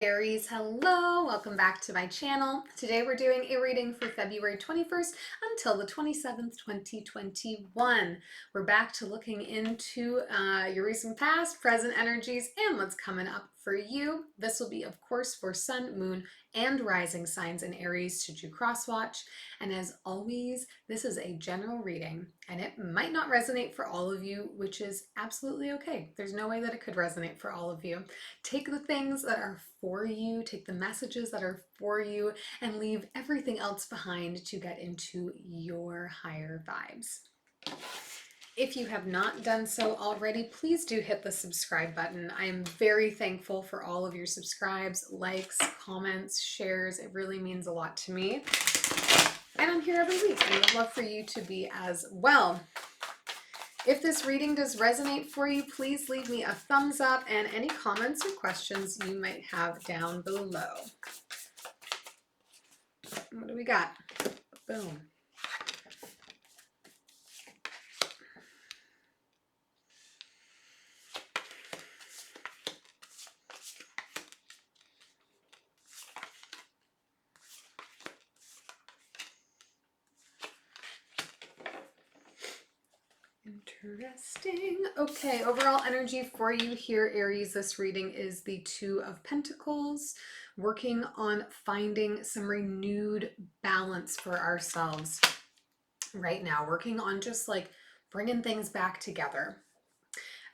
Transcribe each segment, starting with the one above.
Aries, hello, welcome back to my channel. Today we're doing a reading for February 21st until the 27th, 2021. We're back to looking into your recent past, present energies, and what's coming up for you. This will be, of course, for sun, moon, and rising signs in Aries should you cross watch. And as always, this is a general reading and it might not resonate for all of you, which is absolutely okay. There's no way that it could resonate for all of you. Take the things that are for you, take the messages that are for you, and leave everything else behind to get into your higher vibes. If you have not done so already, please do hit the subscribe button. I am very thankful for all of your subscribes, likes, comments, shares. It really means a lot to me. And I'm here every week, and I would love for you to be as well. If this reading does resonate for you, please leave me a thumbs up and any comments or questions you might have down below. What do we got? Boom. Interesting. Okay, overall energy for you here, Aries. This reading is the Two of Pentacles, working on finding some renewed balance for ourselves right now, working on just like bringing things back together.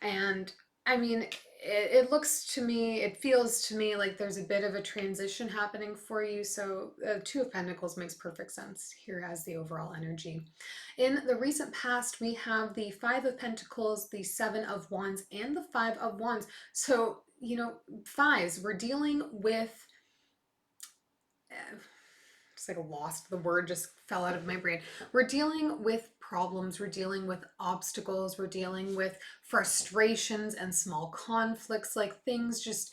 And I mean, it looks to me, it feels to me like there's a bit of a transition happening for you. So Two of Pentacles makes perfect sense here as the overall energy. In the recent past, we have the Five of Pentacles, the Seven of Wands, and the Five of Wands. So, you know, fives, we're dealing with... It's like lost, the word just fell out of my brain. We're dealing with problems, we're dealing with obstacles, we're dealing with frustrations and small conflicts, like things just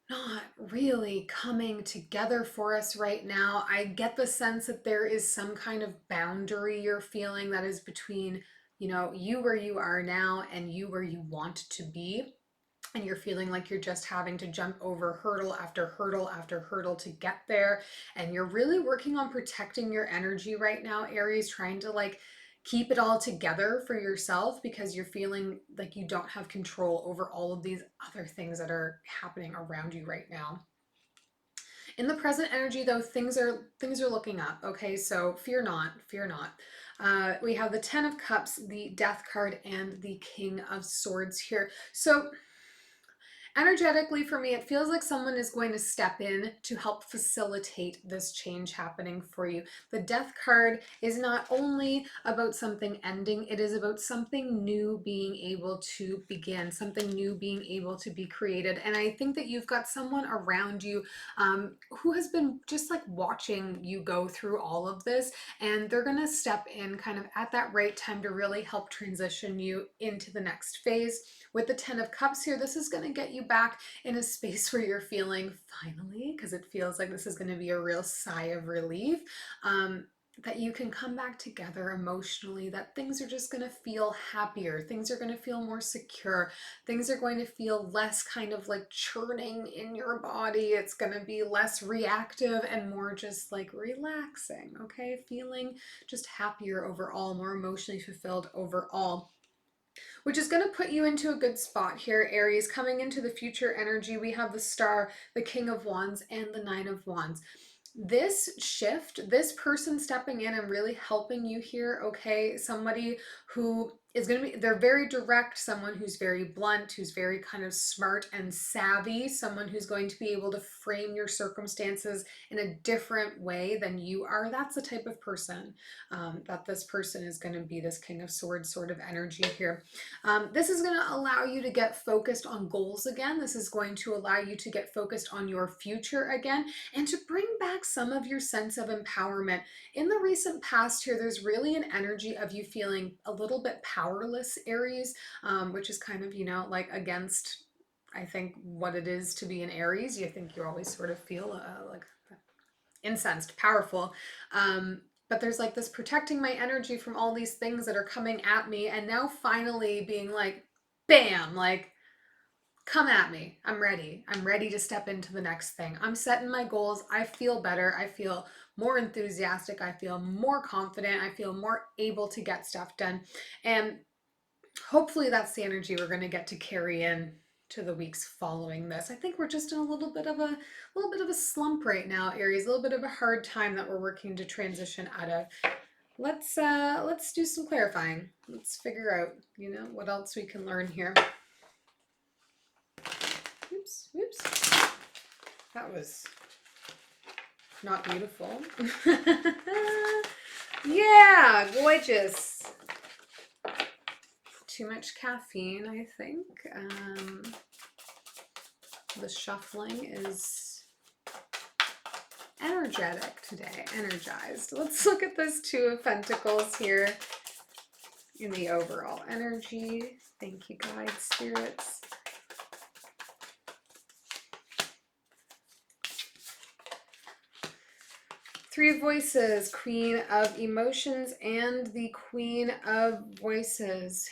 not really coming together for us right now. I get the sense that there is some kind of boundary you're feeling that is between, you know, you where you are now and you where you want to be. And you're feeling like you're just having to jump over hurdle after hurdle after hurdle to get there. And you're really working on protecting your energy right now, Aries, trying to like keep it all together for yourself because you're feeling like you don't have control over all of these other things that are happening around you right now. In the present energy though, things are looking up. Okay, so fear not, fear not. We have the Ten of Cups, the Death card, and the King of Swords here. So energetically for me, it feels like someone is going to step in to help facilitate this change happening for you. The Death card is not only about something ending, it is about something new being able to begin, something new being able to be created. And I think that you've got someone around you who has been just like watching you go through all of this, and they're going to step in kind of at that right time to really help transition you into the next phase. With the Ten of Cups here, this is going to get you back in a space where you're feeling finally, because it feels like this is going to be a real sigh of relief, that you can come back together emotionally, that things are just going to feel happier, things are going to feel more secure, things are going to feel less kind of like churning in your body. It's going to be less reactive and more just like relaxing, okay? Feeling just happier overall, more emotionally fulfilled overall, which is going to put you into a good spot here, Aries. Coming into the future energy, we have the Star, the King of Wands, and the Nine of Wands. This shift, this person stepping in and really helping you here, okay, somebody who is going to be, they're very direct, someone who's very blunt, who's very kind of smart and savvy, someone who's going to be able to frame your circumstances in a different way than you are. That's the type of person that this person is going to be, this King of Swords sort of energy here. This is going to allow you to get focused on goals again. This is going to allow you to get focused on your future again and to bring back some of your sense of empowerment. In the recent past here, there's really an energy of you feeling a little bit powerless, Aries, which is kind of, you know, like against, I think, what it is to be an Aries. You think you always sort of feel like incensed, powerful. But there's like this protecting my energy from all these things that are coming at me, and now finally being like, bam, like come at me. I'm ready. I'm ready to step into the next thing. I'm setting my goals. I feel better. I feel more enthusiastic. I feel more confident. I feel more able to get stuff done. And hopefully that's the energy we're going to get to carry in to the weeks following this. I think we're just in a little bit of a slump right now, Aries, a little bit of a hard time that we're working to transition out of. Let's do some clarifying. Let's figure out, you know, what else we can learn here. Oops, oops. That was not beautiful. Yeah, gorgeous. Too much caffeine, I think. The shuffling is energetic today, energized. Let's look at this Two of Pentacles here in the overall energy. Thank you, guide spirits. Three of Voices, Queen of Emotions, and the Queen of Voices.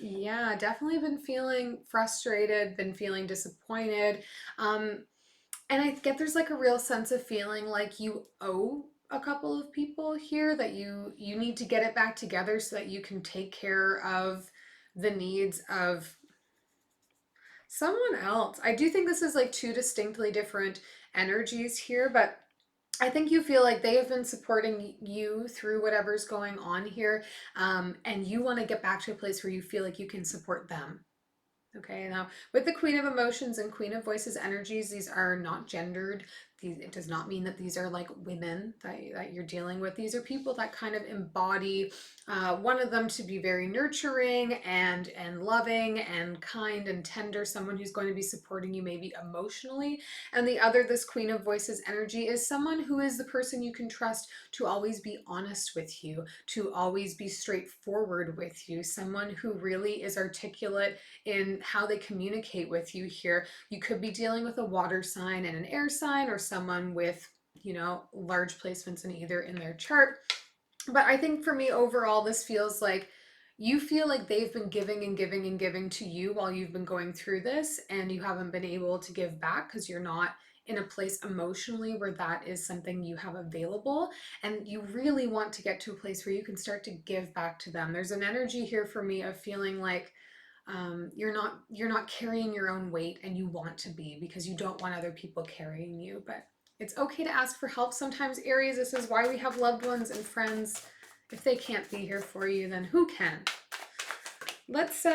Yeah, definitely been feeling frustrated, been feeling disappointed. And I get there's like a real sense of feeling like you owe a couple of people here, that you need to get it back together so that you can take care of the needs of someone else. I do think this is like two distinctly different energies here, but I think you feel like they have been supporting you through whatever's going on here, and you want to get back to a place where you feel like you can support them. Okay, now with the Queen of Emotions and Queen of Voices energies, these are not gendered. It does not mean that these are like women that you're dealing with. These are people that kind of embody one of them to be very nurturing and loving and kind and tender, someone who's going to be supporting you maybe emotionally. And the other, this Queen of Voices energy, is someone who is the person you can trust to always be honest with you, to always be straightforward with you, someone who really is articulate in how they communicate with you here. You could be dealing with a water sign and an air sign, or someone with, you know, large placements in either in their chart. But I think for me overall, this feels like you feel like they've been giving and giving and giving to you while you've been going through this, and you haven't been able to give back because you're not in a place emotionally where that is something you have available, and you really want to get to a place where you can start to give back to them. There's an energy here for me of feeling like you're not carrying your own weight, and you want to be, because you don't want other people carrying you. But it's okay to ask for help sometimes, Aries. This is why we have loved ones and friends. If they can't be here for you, then who can? Let's take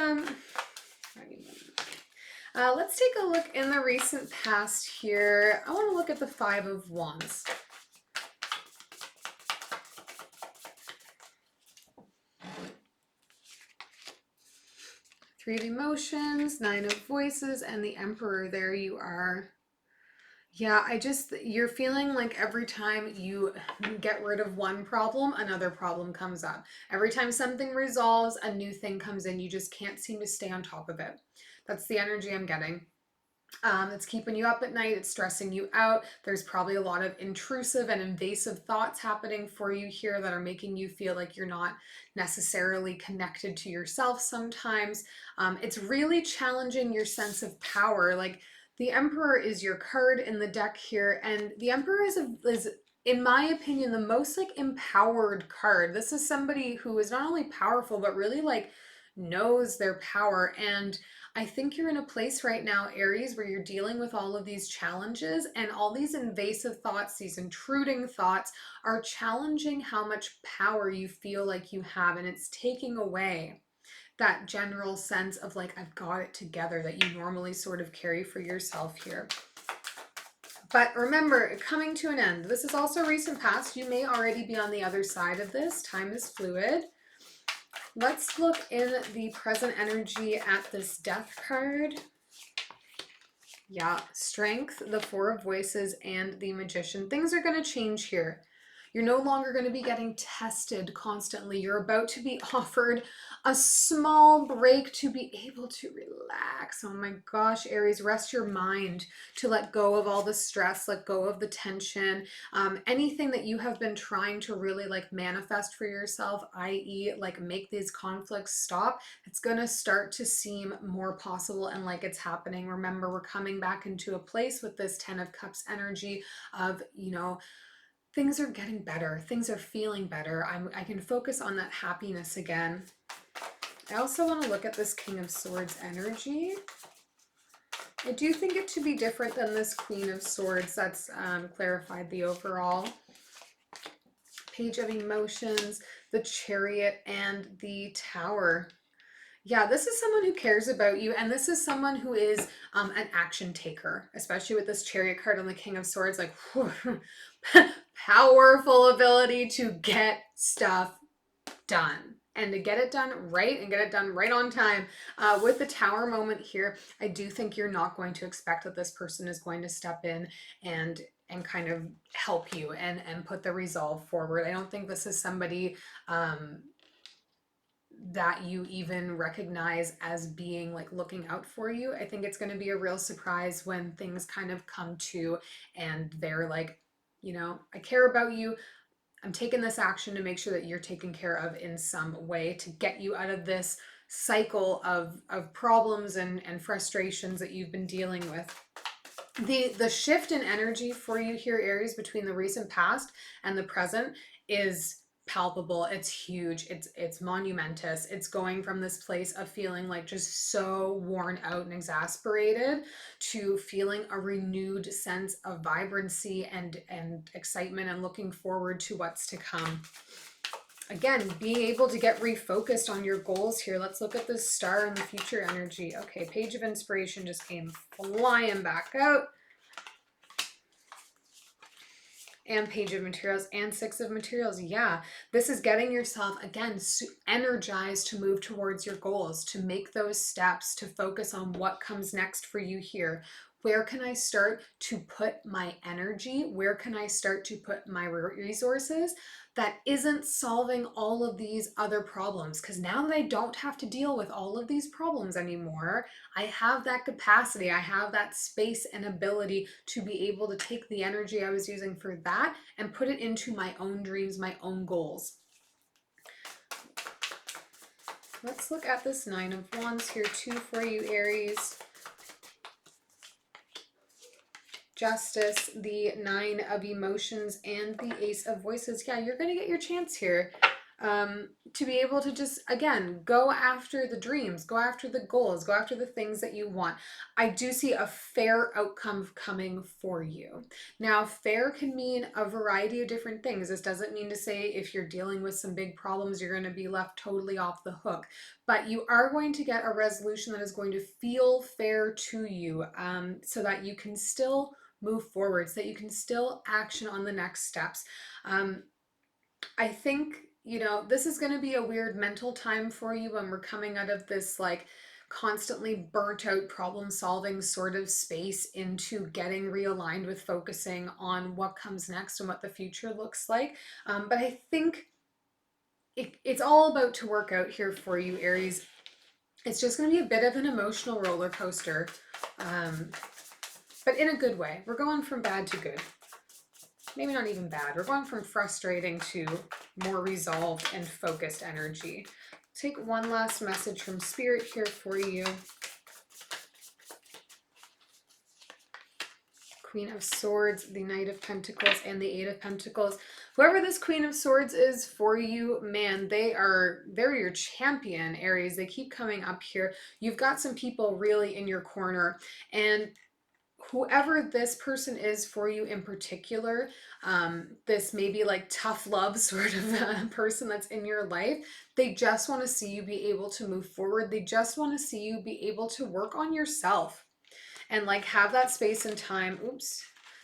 a look in the recent past here. I want to look at the Five of Wands. Three of Emotions, Nine of Voices, and the Emperor. There you are. Yeah, you're feeling like every time you get rid of one problem, another problem comes up. Every time something resolves, a new thing comes in. You just can't seem to stay on top of it. That's the energy I'm getting. It's keeping you up at night. It's stressing you out. There's probably a lot of intrusive and invasive thoughts happening for you here that are making you feel like you're not necessarily connected to yourself sometimes. It's really challenging your sense of power. Like, the Emperor is your card in the deck here, and the Emperor is in my opinion, the most like empowered card. This is somebody who is not only powerful, but really like knows their power. And I think you're in a place right now, Aries, where you're dealing with all of these challenges, and all these invasive thoughts, these intruding thoughts are challenging how much power you feel like you have, and it's taking away that general sense of like, I've got it together, that you normally sort of carry for yourself here. But remember, coming to an end. This is also recent past. You may already be on the other side of this. Time is fluid. Let's look in the present energy at this Death card. Yeah, Strength, the Four of Voices, and the Magician. Things are going to change here. You're no longer going to be getting tested constantly. You're about to be offered a small break to be able to relax. Oh my gosh, Aries, rest your mind to let go of all the stress, let go of the tension. Anything that you have been trying to really like manifest for yourself, i.e. like make these conflicts stop, it's going to start to seem more possible and like it's happening. Remember, we're coming back into a place with this 10 of Cups energy of, you know, things are getting better. Things are feeling better. I can focus on that happiness again. I also want to look at this King of Swords energy. I do think it to be different than this Queen of Swords. That's clarified the overall. Page of Emotions, the Chariot, and the Tower. Yeah, this is someone who cares about you, and this is someone who is an action taker, especially with this Chariot card on the King of Swords, like powerful ability to get stuff done and to get it done right and get it done right on time. With the Tower moment here, I do think you're not going to expect that this person is going to step in and kind of help you and put the resolve forward. I don't think this is somebody that you even recognize as being like looking out for you. I think it's going to be a real surprise when things kind of come to and they're like, you know, I care about you. I'm taking this action to make sure that you're taken care of in some way to get you out of this cycle of problems and frustrations that you've been dealing with. The shift in energy for you here, Aries, between the recent past and the present is palpable. It's huge. It's monumentous. It's going from this place of feeling like just so worn out and exasperated to feeling a renewed sense of vibrancy and excitement and looking forward to what's to come. Again, being able to get refocused on your goals here. Let's look at this Star in the future energy. Okay, Page of Inspiration just came flying back out. And Page of Materials and Six of Materials. Yeah, this is getting yourself, again, energized to move towards your goals, to make those steps, to focus on what comes next for you here. Where can I start to put my energy? Where can I start to put my resources that isn't solving all of these other problems? Because now that I don't have to deal with all of these problems anymore, I have that capacity, I have that space and ability to be able to take the energy I was using for that and put it into my own dreams, my own goals. Let's look at this Nine of Wands here too for you, Aries. Justice, the Nine of Emotions, and the Ace of Voices. Yeah, you're going to get your chance here to be able to just, again, go after the dreams, go after the goals, go after the things that you want. I do see a fair outcome coming for you. Now, fair can mean a variety of different things. This doesn't mean to say if you're dealing with some big problems, you're going to be left totally off the hook. But you are going to get a resolution that is going to feel fair to you so that you can still move forward, so that you can still action on the next steps. I think, you know, this is going to be a weird mental time for you when we're coming out of this like constantly burnt out problem solving sort of space into getting realigned with focusing on what comes next and what the future looks like. But I think it's all about to work out here for you, Aries. It's just going to be a bit of an emotional roller coaster. But in a good way. We're going from bad to good. Maybe not even bad. We're going from frustrating to more resolved and focused energy. Take one last message from Spirit here for you. Queen of Swords, the Knight of Pentacles, and the Eight of Pentacles. Whoever this Queen of Swords is for you, man, they're your champion, Aries. They keep coming up here. You've got some people really in your corner, and whoever this person is for you in particular, this maybe like tough love sort of person that's in your life, they just want to see you be able to move forward. They just want to see you be able to work on yourself and like have that space and time,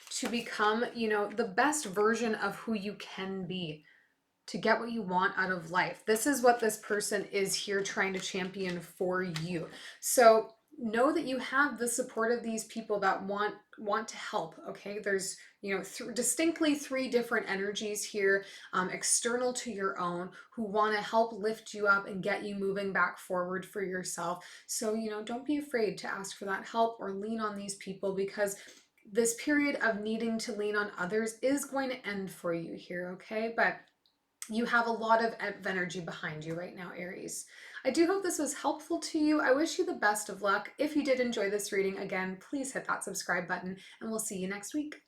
to become, you know, the best version of who you can be, to get what you want out of life. This is what this person is here trying to champion for you. So know that you have the support of these people that want to help. Okay, there's, you know, distinctly three different energies here, external to your own, who want to help lift you up and get you moving back forward for yourself. So, you know, don't be afraid to ask for that help or lean on these people, because this period of needing to lean on others is going to end for you here. Okay, but you have a lot of energy behind you right now, Aries. I do hope this was helpful to you. I wish you the best of luck. If you did enjoy this reading, again, please hit that subscribe button, and we'll see you next week.